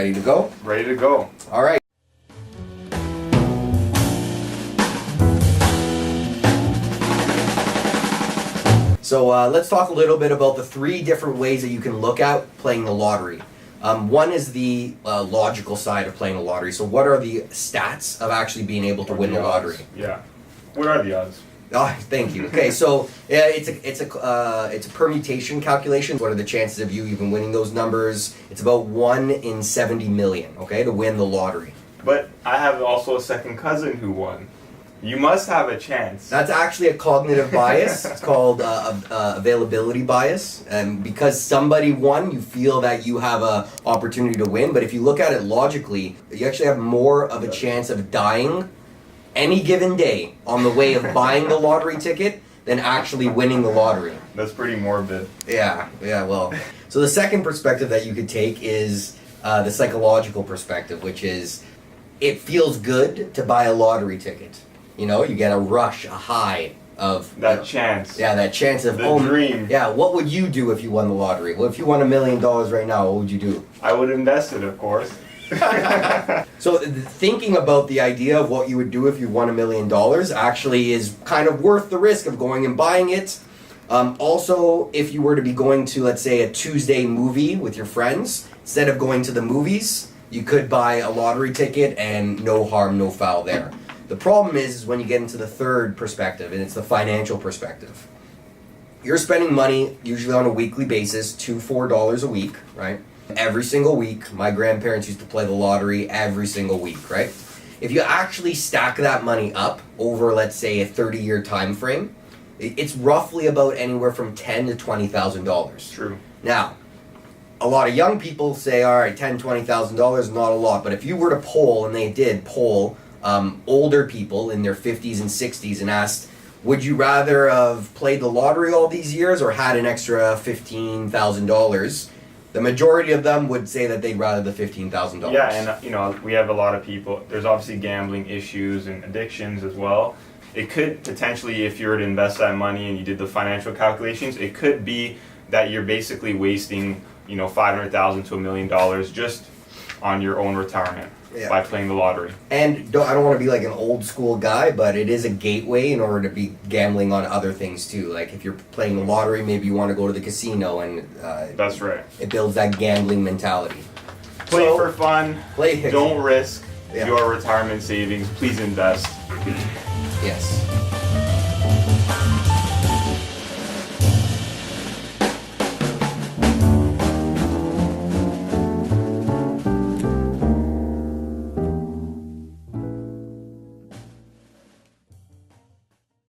Ready to go? Ready to go. All right. So let's talk a little bit about the three different ways that you can look at playing the lottery. One is the logical side of playing the lottery. So what are the stats of actually being able to win the lottery? Yeah. What are the odds? Oh, thank you. Okay, so it's a permutation calculation. What are the chances of you even winning those numbers? It's about 1 in 70 million. Okay, to win the lottery. But I have also a second cousin who won. You must have a chance. That's actually a cognitive bias. It's called availability bias. And because somebody won, you feel that you have a opportunity to win. But if you look at it logically, you actually have more of a chance of dying any given day on the way of buying the lottery ticket than actually winning the lottery. That's pretty morbid. Yeah, well. So the second perspective that you could take is the psychological perspective, which is it feels good to buy a lottery ticket. You know, you get a rush, a high of That chance. Yeah, that chance of The dream. Yeah, what would you do if you won the lottery? Well, if you won $1 million right now, what would you do? I would invest it, of course. So thinking about the idea of what you would do if you won $1 million actually is kind of worth the risk of going and buying it. Also, if you were to be going to, let's say, a Tuesday movie with your friends, instead of going to the movies, you could buy a lottery ticket and no harm, no foul there. The problem is when you get into the third perspective, and it's the financial perspective. You're spending money, usually on a weekly basis, $2-4 a week, right? Every single week. My grandparents used to play the lottery every single week, right? If you actually stack that money up over, let's say, a 30-year time frame, it's roughly about anywhere from $10,000 to $20,000. True. Now, a lot of young people say, all right, $10,000, $20,000, not a lot. But if you were to poll, and they did poll older people in their 50s and 60s and asked, would you rather have played the lottery all these years or had an extra $15,000? The majority of them would say that they'd rather the $15,000. Yeah, and we have a lot of people. There's obviously gambling issues and addictions as well. It could potentially, if you were to invest that money and you did the financial calculations, it could be that you're basically wasting, $500,000 to $1 million just on your own retirement. Yeah. By playing the lottery. And I don't want to be like an old school guy, but it is a gateway in order to be gambling on other things too. Like if you're playing the lottery, maybe you want to go to the casino, and that's right. It builds that gambling mentality. Play for fun. Don't risk your retirement savings. Please invest. Yes.